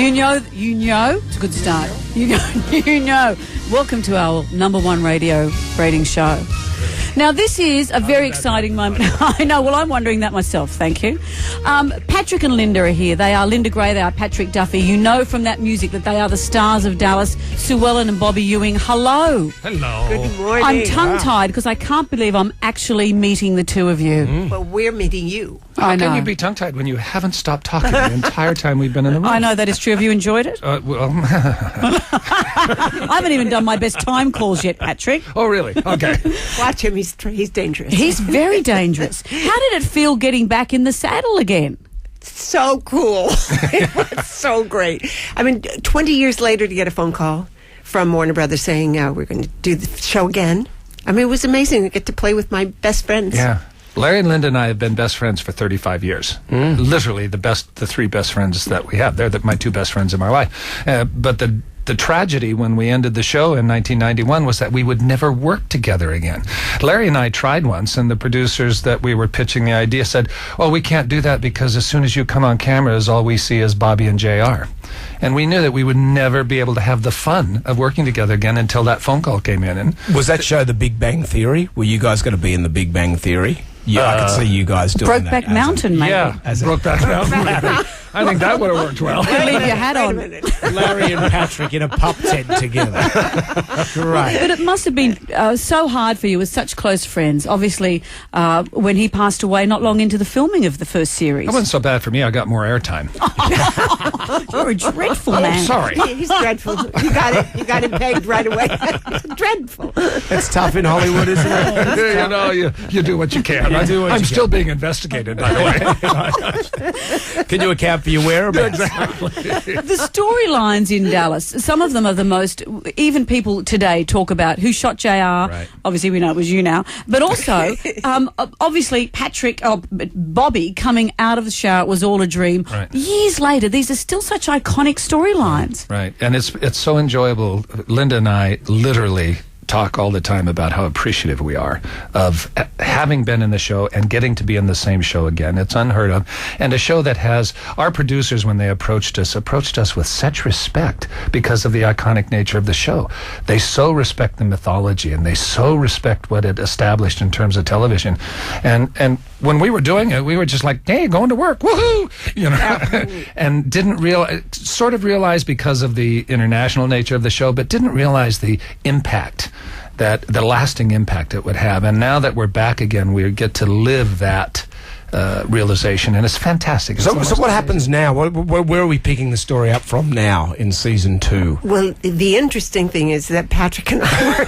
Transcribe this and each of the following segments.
You know, it's a good start. You know. Welcome to our #1 radio rating show. Now, this is a very exciting moment. I know, well, I'm wondering that myself, thank you. Patrick and Linda are here. They are Linda Gray, they are Patrick Duffy. You know from that music that they are the stars of Dallas, Sue Ellen and Bobby Ewing. Hello. Hello. Good morning. I'm tongue-tied because I can't believe I'm actually meeting the two of you. Well, we're meeting you. How can you be tongue-tied when you haven't stopped talking the entire time we've been in the room? I know, that is true. Have you enjoyed it? Well, I haven't even done my best time calls yet, Patrick. oh, really? Okay. Watch him. He's dangerous. He's very dangerous. How did it feel getting back in the saddle again? So cool. It was so great. I mean, 20 years later to get a phone call from Warner Brothers saying we're going to do the show again. I mean, it was amazing to get to play with my best friends. Yeah. Larry and Linda and I have been best friends for 35 years. Literally the three best friends that we have. They're my two best friends in my life. But the tragedy when we ended the show in 1991 was that we would never work together again. Larry and I tried once, and the producers that we were pitching the idea said, "Oh, we can't do that because as soon as you come on cameras, all we see is Bobby and JR." And we knew that we would never be able to have the fun of working together again until that phone call came in. And was that show The Big Bang Theory? Were you guys going to be in The Big Bang Theory? Yeah, I could see you guys doing that. Brokeback Mountain, maybe. Yeah, Brokeback Mountain. I think that would have worked well. Leave your hat on. Larry and Patrick in a pup tent together. Great. But it must have been so hard for you as such close friends. Obviously, when he passed away not long into the filming of the first series. It wasn't so bad for me. I got more airtime. You're a dreadful man. Oh, sorry. He's dreadful. You got it. You got him pegged right away. Dreadful. It's tough in Hollywood, isn't it? You know, you do what you can. I'm still being investigated, by the way. Can you account for your whereabouts? Exactly. The storylines in Dallas, some of them are the most, even people today talk about who shot JR. Right. Obviously, we know it was you now. But also, obviously, Bobby coming out of the shower, it was all a dream. Right. Years later, these are still such iconic storylines. Right. And it's so enjoyable. Linda and I literally talk all the time about how appreciative we are of having been in the show and getting to be in the same show again. It's unheard of. And a show that has, our producers, when they approached us with such respect because of the iconic nature of the show. They so respect the mythology and they so respect what it established in terms of television. And when we were doing it, we were just like, hey, going to work, woohoo! You know, and didn't realize because of the international nature of the show, but didn't realize the impact, that the lasting impact it would have. And now that we're back again, we get to live that realization, and it's fantastic. So what happens now? Where are we picking the story up from now in season 2? Well, the interesting thing is that Patrick and I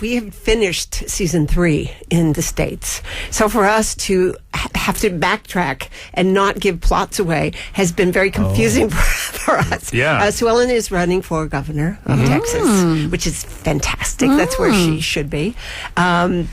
we have finished season 3 in the States. So for us to have to backtrack and not give plots away has been very confusing for us. Yeah. Sue Ellen is running for governor of Texas, which is fantastic. That's where she should be.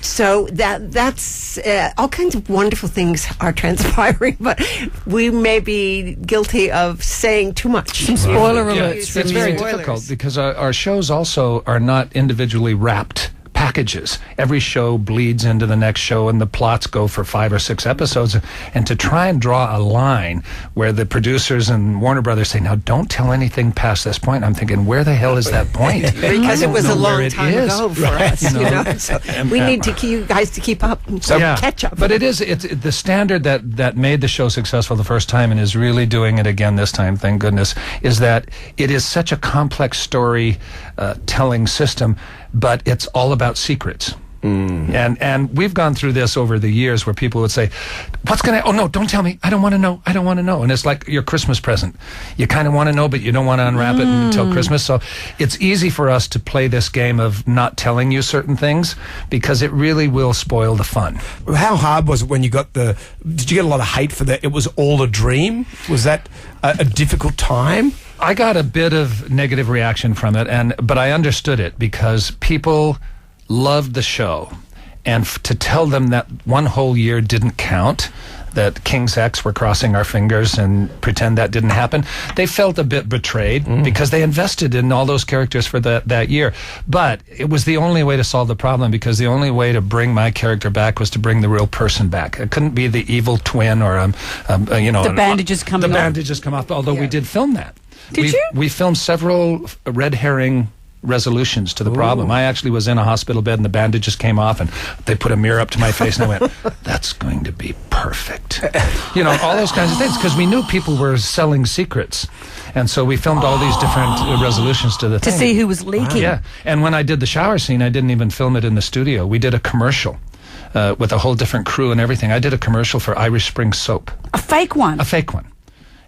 So that's all kinds of wonderful things are transpiring, but we may be guilty of saying too much. Some spoiler alerts. It's very difficult because our shows also are not individually wrapped packages. Every show bleeds into the next show, and the plots go for 5 or 6 episodes. And to try and draw a line where the producers and Warner Brothers say, "Now, don't tell anything past this point," I'm thinking, where the hell is that point? Because it was a long time ago for us, you know. So we need you guys to keep up, catch up. But it's the standard that made the show successful the first time and is really doing it again this time, thank goodness, is that it is such a complex story telling system, but it's all about secrets. And we've gone through this over the years where people would say, oh no, don't tell me, I don't want to know. And it's like your Christmas present. You kind of want to know, but you don't want to unwrap it until Christmas. So it's easy for us to play this game of not telling you certain things because it really will spoil the fun. How hard was it when you got did you get a lot of hate for that? It was all a dream? Was that a difficult time? I got a bit of negative reaction from it, but I understood it because people loved the show, and to tell them that one whole year didn't count, that King's X were crossing our fingers and pretend that didn't happen, they felt a bit betrayed because they invested in all those characters for that year. But it was the only way to solve the problem, because the only way to bring my character back was to bring the real person back. It couldn't be the evil twin or the bandages come off. The bandages come off, although we did film that. Did you? We filmed several red herring resolutions to the problem. I actually was in a hospital bed and the bandages came off and they put a mirror up to my face and I went, that's going to be perfect. You know, all those kinds of things, because we knew people were selling secrets. And so we filmed all these different resolutions to the thing. To see who was leaking. Yeah. And when I did the shower scene, I didn't even film it in the studio. We did a commercial with a whole different crew and everything. I did a commercial for Irish Spring soap. A fake one? A fake one.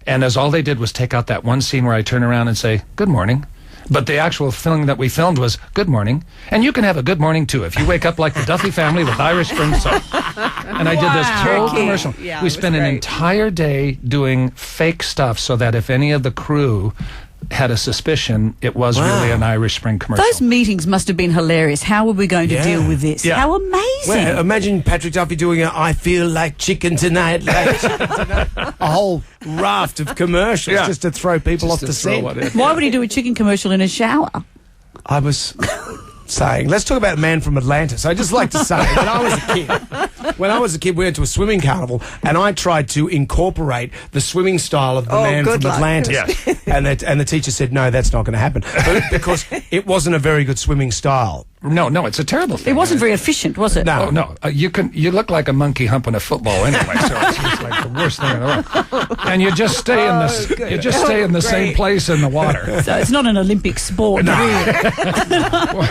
And as all they did was take out that one scene where I turn around and say, good morning. But the actual film that we filmed was good morning. And you can have a good morning, too, if you wake up like the Duffy family with Irish Spring soap. And I did this whole commercial. Yeah, we spent an entire day doing fake stuff so that if any of the crew had a suspicion, it was really an Irish Spring commercial. Those meetings must have been hilarious. How were we going to deal with this? Yeah. How amazing. Well, imagine Patrick Duffy doing I feel like chicken tonight. Like chicken tonight. A whole raft of commercials just to throw people off the scent. Why would he do a chicken commercial in a shower? I was saying, let's talk about Man from Atlanta. So I just like to say, when I was a kid, we went to a swimming carnival, and I tried to incorporate the swimming style of the Man from Atlanta. Yes. And the teacher said, no, that's not going to happen, because it wasn't a very good swimming style. No, it's a terrible thing. It wasn't very efficient, was it? No, no. You look like a monkey humping a football anyway, so it's just like the worst thing in the world. And you just stay in the same place in the water. So it's not an Olympic sport, really.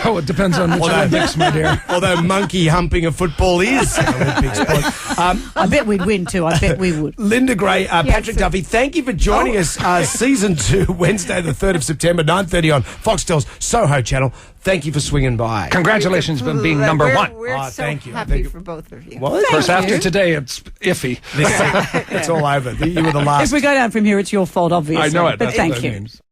Well, it depends on which Olympics, my dear. Although monkey humping a football is an Olympic sport. I bet we'd win too. I bet we would. Linda Gray, Patrick Duffy, thank you for joining us. Season 2, Wednesday the 3rd of September, 9:30 on Foxtel's Soho channel. Thank you for swinging by. Congratulations on being number one. We're so happy for both of you. Well, of course, after today, it's iffy. It's all over. You were the last. If we go down from here, it's your fault, obviously. I know it. But That's thank what you. that means.